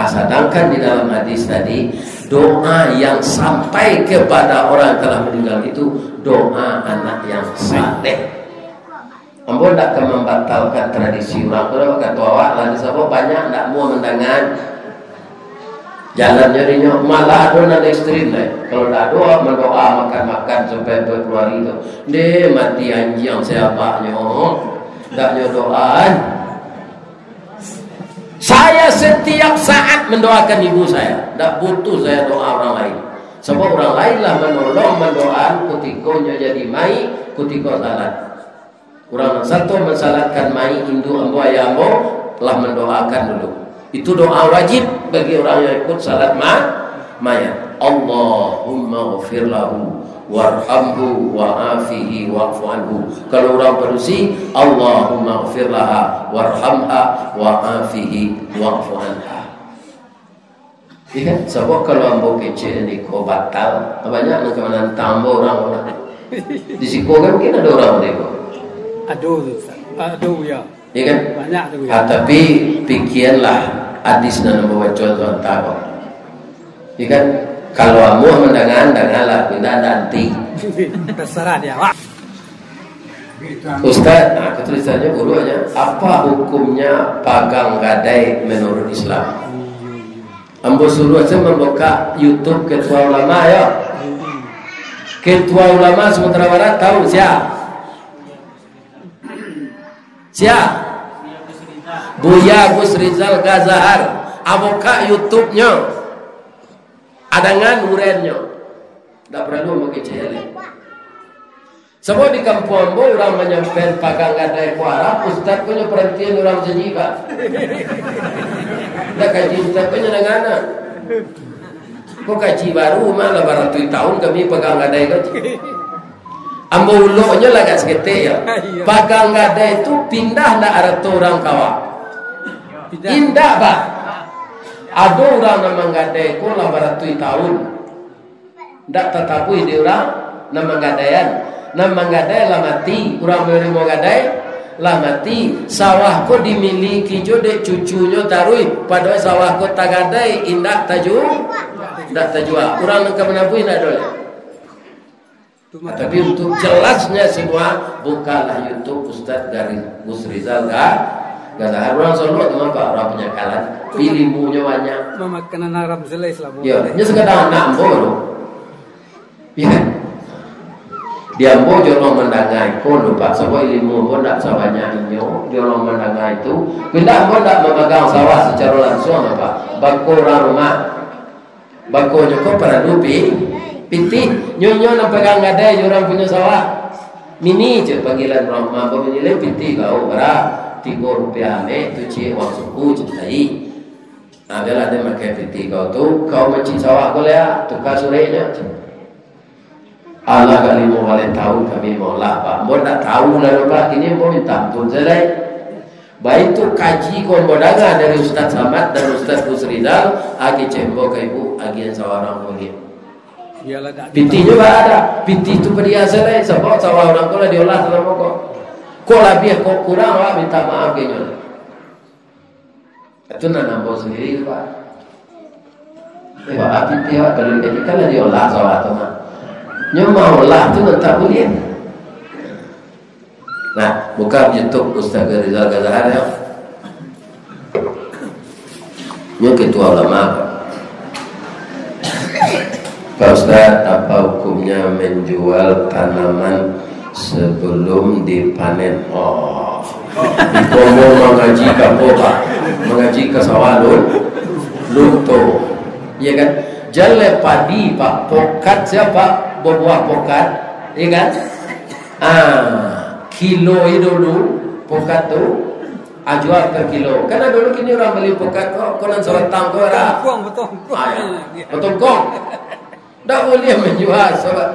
Sedangkan di dalam hadis tadi, doa yang sampai kepada orang yang telah meninggal itu doa anak yang saleh. Ambo ndak akan membatalkan tradisi orang. Kalau kata awak lah disebut banyak ndak mau mendengar. Jalan nyarinya malah ada yang ekstrim lah. Kalau tak doa mendoa makan-makan sampai berpuluh itu, deh mati anjing siapanya, tak doaan. Saya setiap saat mendoakan ibu saya, tak butuh saya doa orang lain. Sebab orang lain lah menolong mendoakan ketika jadi mai, ketika salat. Orang satu mensalatkan mai Hindu ambo ayah ambo telah mendoakan dulu. Itu doa wajib bagi orang yang ikut salat mayat. Allahumma ghafir lahu warhamhu wa'afihi wa'fu anhu. Kalau orang berusi, Allahumma ghafir laha warhamha wa'afihi wa'fu anha. Ya kan? Sebab kalau ambo kecil ni ko batal, banyak nak kemana tambah orang. Di Siko kan mungkin ada orang mereka.
Aduh ya.
Ya kan?
Banyak tu ya.
Tapi pikirlah hadis dan membaca tuan tahu. Ya kan? Kalau amu mendangan-danganlah pindah nanti.
Terserah dia. Wah.
Ustaz, nah ketulisannya gurunya, apa hukumnya pagang gadai menurut Islam? Ambo suruh saya membuka YouTube Ketua Ulama ya. Ketua Ulama Sumatera Barat tahu siapa? Siapa? Buya Gus Rizal Gazahar. Aboka YouTube-nya. Adangan urennya. Tak perlu mengecele. Sebab di kampung Ambo orang menyampaikan pagang gadai kuara, Ustaz punya perhatian orang sejiwa. Dah kaji Ustaz punya dengan kok kaji baru malah baratus tahun kami pagang gadai kaji. Ambo uloknya lah kat sekete ya. Pagang gadai itu pindah nak arah orang kawa. Indah bah. Ada orang nama gadai ko lah baratus tahun. Tak tetapui dia orang nama gadaian. Nama gadai lah mati, kurang beri mau gadai lah mati. Sawah ko dimiliki jodek cucunya tarui, padahal sawah ko tak gadai indak taju, tak tajua. Kurang nak menabui nak dole. Tapi untuk jelasnya semua, bukalah YouTube Ustaz dari Gus Rizal Gazahar. Orang Solo teman pak orang penyakalan, pilih ilmunya banyak.
Makanan Arab selai lah.
Ya, ini sekedar nak boro. Ya. Dia mau jorong mendangai ko lupa sebab ilmu pun tak sebanyak inyo jorong mendangai itu kita pun tak memegang sawah secara langsung apa bako orang rumah bako nyoko pada dupi piti nyonya nak pegang gadai orang punya sawah mini je panggilan orang mampu menilai piti kau berapa Rp3 tu cik wang suku cintai adalah dia makai piti kau tu kau macam sawah kau leh tukar surenya Allah kali mau kalian tahu kami mau lah pak. Mau tak tahu lah pak. Ini mau minta ampun selai. Baik tu kaji kon bodaga dari Ustaz Samad dan Ustaz Gus Rizal. Agi cembo ke ibu, agi yang sawarang boleh. Piti juga ada. Piti tu perhiasan selai. Sebab sawarang ko lah diolah selama ko. Ko lebih ko kurang lah minta maaf ke nyonya. Itu nak nampak sendiri pak. Pak piti pak kalau ini kan diolah sawah tu mah. Nyoma olah tu tak boleh. Nah, buka YouTube Ustaz Rizal Gazahar ya. Ini Ketua Ulama. Pak Ustaz, apa hukumnya menjual tanaman sebelum dipanen? Oh, Ikomo mengaji ke apa? Mengaji ke sawah lunto. Iya kan? Jale padi pak, pokat siapa? Buah pokat, iya kan? Kilo itu dulu pokat tu, jual ke kilo. Karena dulu kini orang beli pokat kok, konon seletang kau ada. Betul kong. Tak boleh menjual sebab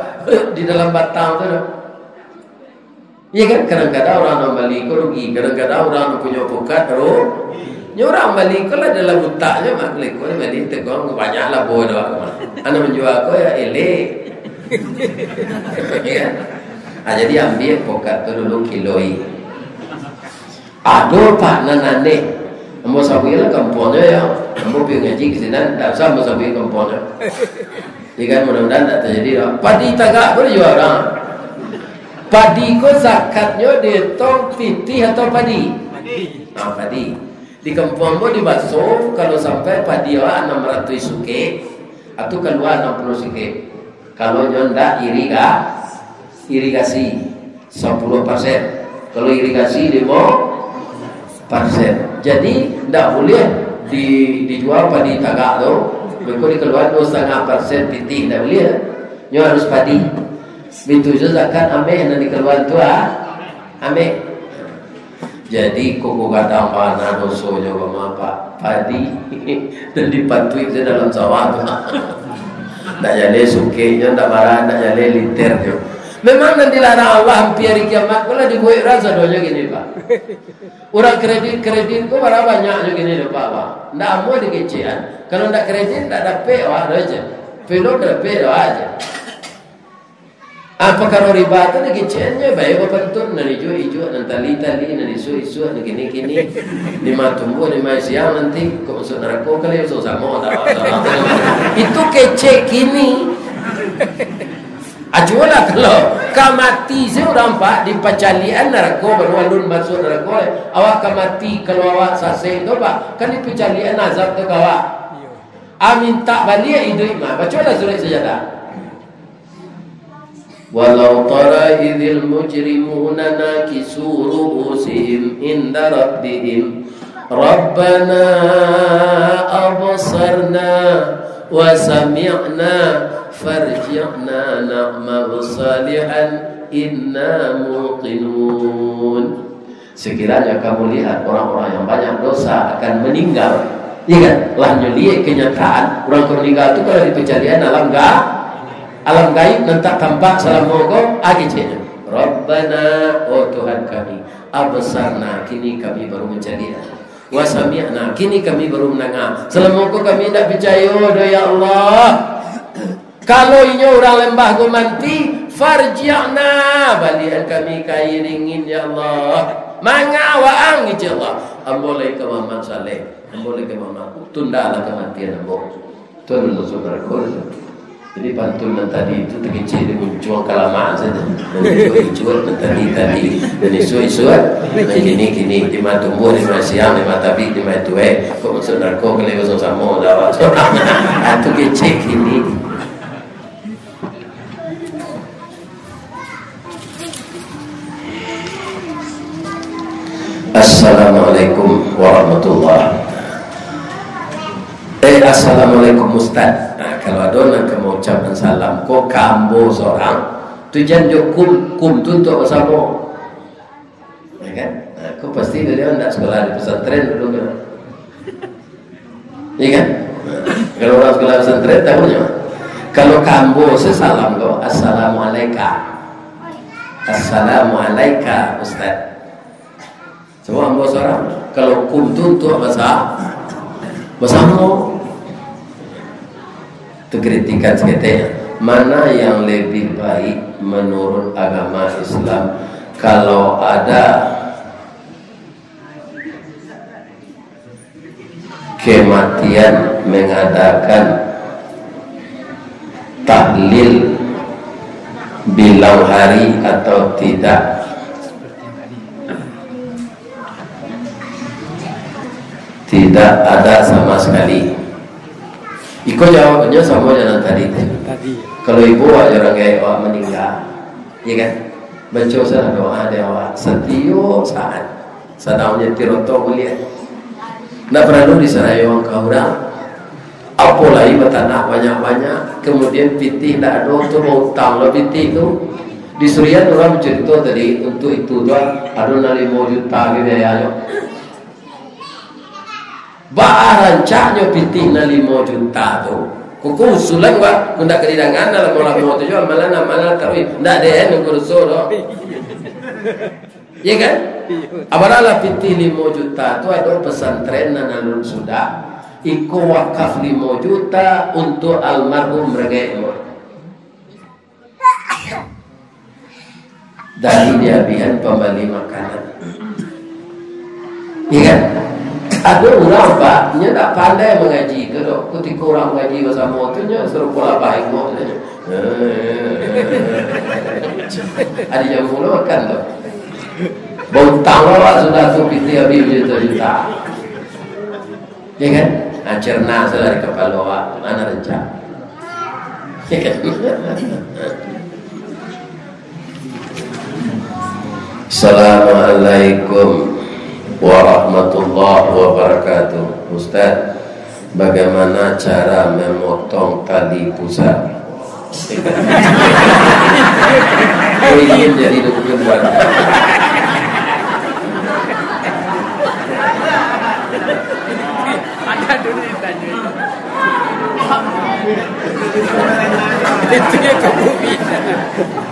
di dalam batang tu. Iya kan? Kadang-kadang orang membeli kau rugi, kadang-kadang orang punya pokat baru. Orang beli kau lah dalam butaknya mak beli kau beli tegong banyaklah bodoh. Anda menjual kau ya elek. Ya. Jadi ambil pokat tu dulu kiloi. Aduh pak nanane. Ambo sabi lah kampungnya ya. Ambo pergi ngaji ke sini, tak usah ambo sabi kampungnya. Jika mudah-mudahan tak terjadi. Padi tagak boleh jual orang. Padi ko zakatnya dihitung piti atau padi? Padi. Di kampung ambo di Baso kalau sampai padi 600 suke atau keluar 60 suke. Kalau nyonda irigasi 10%. Kalau irigasi 5%. Jadi tidak boleh dijual padi tagak tu. Mereka dikeluar 2,5% piti tidak boleh. Nyo harus padi. Itu je zakat ambil yang dikeluar tu ambil. Jadi koko kadang panah doso juga apa padi dan dipantui je dalam sawah tu. Tak jadi sukenya, tak marah, tak jadi liter je. Memang nanti larang Allah hampir hari kiamat, kalau dibuat rasa doanya gini pak. Orang kredit kau berapa banyak je gini pak. Tak mau dikecian. Kalau tak kredit tak dapat aja. Pelok dapat aja. Apa kalau riba tu lagi cennya baik apa betul nari hijau nanti tali nari isu nari kini lima tumbuh lima siang nanti kau masuk neraka kali masuk sama itu kece kini. Ajulah kalau kamati saya orang pak di pecalian neraka baru alun masuk neraka awak kamati kalau awak sase tu pak kan di pecalian azab tu awak minta balik hidup mah bacalah surah Sajadah. Walau tara idzil mujrimuna nakisu ru'usihim inda rabbihim rabbana absarna wa sami'na farji'na na'mal salihan inna muqinun. Sekiranya kamu lihat orang-orang yang banyak dosa akan meninggal, ya kan? Lah lihat kenyataan orang meninggal itu kalau di pencarian alam gaib nanti tampak salam mogok agicnya. Rabbana, oh Tuhan kami, absarna, kini kami baru mencari. Wa sami'na, kini kami baru mendengar. Salam mogok kami tidak percaya, ya Allah. Kalau ini orang lembah gumanti, farji'na, balian kami kairingin ya Allah. Mangawang ya Allah. Amboleh ke Muhammad Saleh, amboleh ke Muhammad. Tundalah kematian ambo. Tuhan saudara kurang. Jadi pantun yang tadi itu terkecil dia muncul kelamaan saja. Dan hijau tadi dan isu dan kini di mata tumbuh di mata siang di mata bik di mata tuai. Kau masuk narko kalau masuk sama dah. Itu kecil kini. Assalamualaikum warahmatullahi. Assalamualaikum Ustaz. Nah, kalau ada nak mengucapkan salam, kau kambo seorang, tujuan jo kum tu untuk bersama, ya kan? Nah, kau pasti dia nak sekolah di pesantren dulu kan? Ya kan? Nah, kalau orang sekolah pesantren tahunya, kalau kambo sesalam kau, assalamualaikum, assalamualaikum Ustaz. Semua kambo seorang. Kalau kum tu untuk bersama. Itu kritikan sekitar mana yang lebih baik menurut agama Islam kalau ada kematian mengadakan tahlil bilang hari atau tidak. Tidak ada sama sekali. Iko jawabnya sama dengan tadi. Kalau ibu orang kayak awak meninggal, ya kan? Baca sana doa dia awak setiap saat. Sadaunya tiroto kuliah. Tidak perlu disarai orang kahurang. Apalagi bertanah banyak-banyak. Kemudian piti tidak ada untuk mau utang lo piti itu. Di Suriah orang cerita tadi untuk itu doang. Ada 5 juta biayanya. Rancaknya piti na 5 juta tu. Kuku usulan wa ndak kedidangan dalam mola-mola tu jual malah tahu ndak ada yang kurso do. Ya kan? Apabila piti 5 juta tu ada pesantren nanalun sudah iko wakaf 5 juta untuk almarhum mereka. Dari diabihan pembeli makanan. Ya kan? Ada orang pak, dia tak pandai mengaji. Kalau ketika orang mengaji bersama tu, dia suruh pola baik mau. Ada yang mula makan tu. Bau tangga sudah tu piti habis juta-juta. Ya kan? Cerna sudah di kepala awak, mana rencana? Ya kan? Assalamualaikum warahmatullahi wabarakatuh. Ustaz, bagaimana cara memotong tali pusat? Ingin jadi dukun buat. Ada dulu ditanya.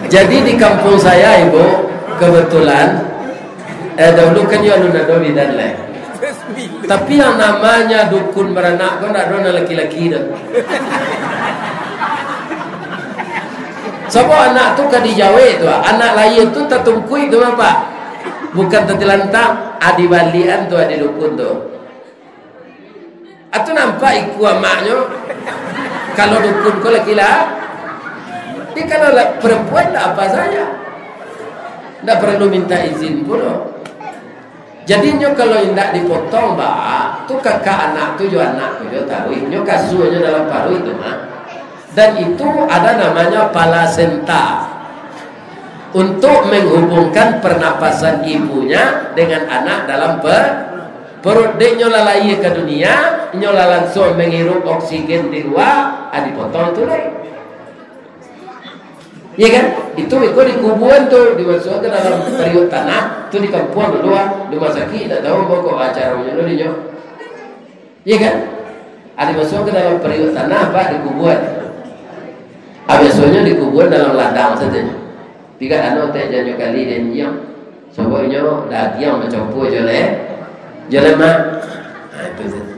Jadi di kampung saya ibu kebetulan dahulu kan ya ada bidan lain. Tapi yang namanya dukun beranak kan ada laki-laki dah. Sebab anak tu kadi Jawa tu, anak lain tu tertungkui tu apa? Bukan tertilantang, adi balian tu adi dukun tu. Atau nampak iku amaknya. Kalau dukun kau laki-laki, tapi kalau perempuan tak apa saja. Tak perlu minta izin pun. Jadinya kalau tidak dipotong tu kakak anak tu jo anak tu jo tahu. Nyo kasunya dalam paru itu mah. Dan itu ada namanya palasenta untuk menghubungkan pernapasan ibunya dengan anak dalam perut. Dia nyola lahir ke dunia, nyola langsung menghirup oksigen di luar, dipotong tu lagi. Ya kan? Itu di kuburan tu dimasukkan ke dalam periuk tanah, tu di kampung dulu dimasaki, tak tahu pokok acaranya dulu dia. Ya kan? Dimasukkan ke dalam periuk tanah apa di kuburan. Biasanya di kuburan dalam ladang saja. Tiga anak tak jangan kali dan yang sebabnya dah diam macam apa je mak. Itu saja.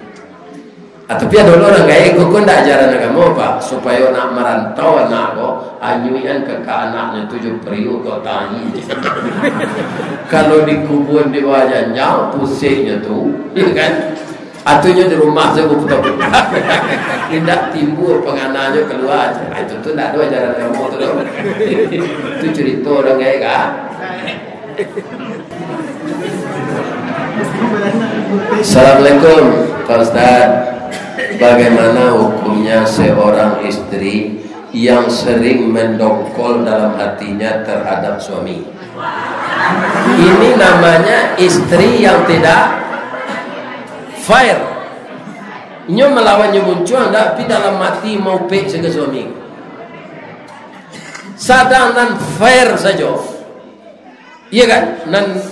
Tapi ada orang gaya kau tak ajaran agama apa supaya nak merantau anak kau anyuian ke anaknya 7 periuk kau tanya. Kalau di kuburan di wajahnya pusingnya tu, ya kan? Atunya di rumah saya putar-putar. Tidak timbul pengananya keluar. Itu tu tak ada ajaran agama tu. Itu cerita orang gaya kan? Assalamualaikum Pak Ustaz. Bagaimana hukumnya seorang istri yang sering mendongkol dalam hatinya terhadap suami? Ini namanya istri yang tidak fair. Nyo melawannya muncul tapi dalam hati mau pek ke suami. Sadang dan fair saja. Iya kan?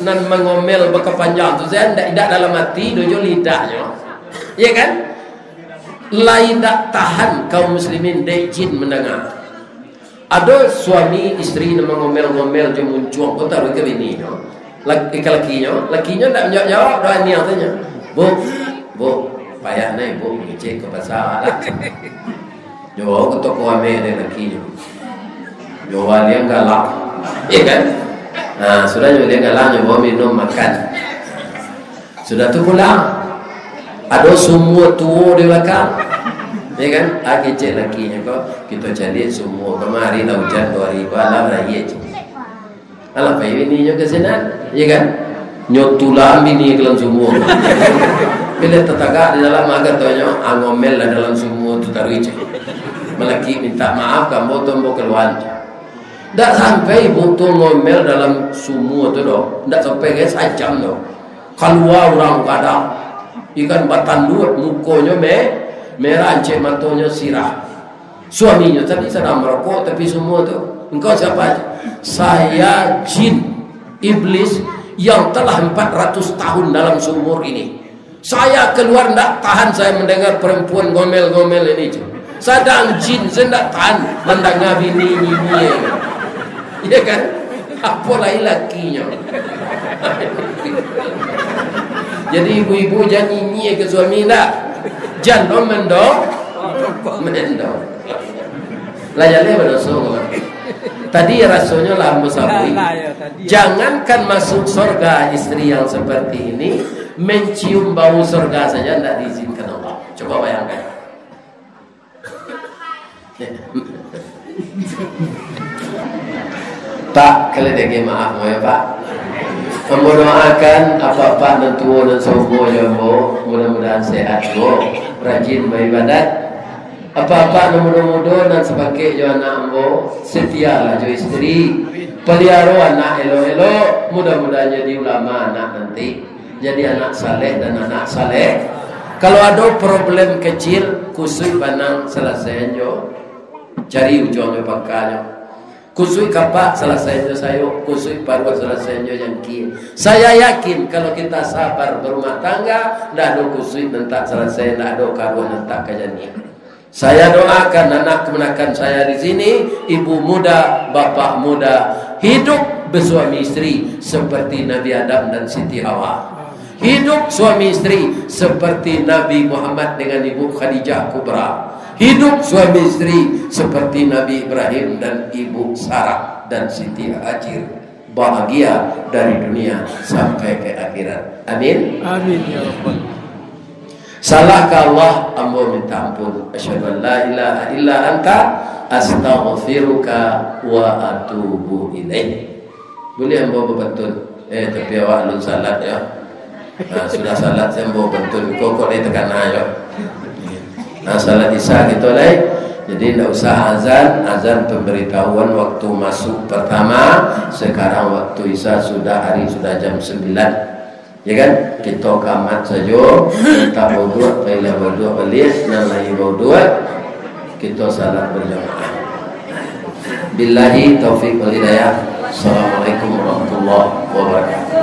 Nan mengomel berkepanjang tu saya tidak dalam hati dojo lidahnya. Iya kan? Lain tak tahan kaum muslimin dek jin mendengar. Ada suami istri yang mengomel-ngomel je muncul kau taruh ke bini no. Lakinya tak menjawab doa ni tanya. Bu, payah naik bu ngecek ke pasar lah. Jawab ke toko ame dengan lakinya. Jawab dia galak. Iya kan? Nah, sudah dia galak jawab minum makan. Sudah tu pulang. Ada semua tua di belakang. Ya kan? Lagi cek lakinya kok kita cari semua kemari dah hujan 2000 alam raya. Alah payah ini juga kesenang. Ya kan? Nyotulah bini dalam semua. Bila tetangga di dalam agar tanya angomel dalam semua tu taruh cek. Melaki minta maaf kamu tombo keluar. Tak sampai butuh ngomel dalam semua tu doh. Tak sampai guys ajam doh. Keluar orang kadang ikan batan dua mukanya merah encik matanya sirah. Suaminya tadi sedang merokok tapi semua tu engkau siapa? Saya jin iblis yang telah 400 tahun dalam sumur ini. Saya keluar tidak tahan saya mendengar perempuan ngomel-ngomel ini. Sedang jin saya tidak tahan mendengar bini nyinyir. Iya kan? Apalagi lakinya. Jadi ibu-ibu jangan nyinyir ke suami tak. Jangan mendong. Layarnya berdosa. Tadi rasanya lambu sabui. Jangankan masuk surga istri yang seperti ini, mencium bau surga saja tidak diizinkan Allah. Coba bayangkan. Pak, kalau dia maaf ya Pak. Mendoakan apa-apa dan tua dan semua jambo, mudah-mudahan sehat bo, rajin beribadat. Apa-apa mudah-mudahan dan sebagai jo anak bo, setialah jo istri, pelihara anak elo-elo, mudah-mudahan jadi ulama anak nanti, jadi anak saleh dan anak saleh. Kalau ada problem kecil, kusui panang selesai jo, cari ujungnya pakalnya. Kusui kapak selesainya saya, kusui parwa selesainya yang kiri. Saya yakin kalau kita sabar berumah tangga, dah ada kusui nentak selesai, dah ada karwa nentak kajani. Saya doakan anak kemenakan saya di sini, ibu muda, bapak muda, hidup bersuami istri seperti Nabi Adam dan Siti Hawa. Hidup suami istri seperti Nabi Muhammad dengan Ibu Khadijah Kubra. Hidup suami istri seperti Nabi Ibrahim dan Ibu Sarah dan Siti Hajar, bahagia dari dunia sampai ke akhirat. Amin.
Amin ya Rabbal.
Salah ke Allah, ambo minta ampun. Asyhadu an la ilaha illa anta astaghfiruka wa atubu ilaik. Boleh ambo betul. Tapi awak belum salat ya. Sudah salat saya ambo betul. Kok ni tekan ayo. Salat Isya gitu lah. Jadi tidak usah azan pemberitahuan waktu masuk pertama. Sekarang waktu Isya sudah jam 9. Ya kan? Kita kamat saja. Kita berdoa, bila berdoa balik, dan lagi berdoa, kita salat berjamaah. Billahi taufiq wal hidayah. Assalamualaikum warahmatullahi wabarakatuh.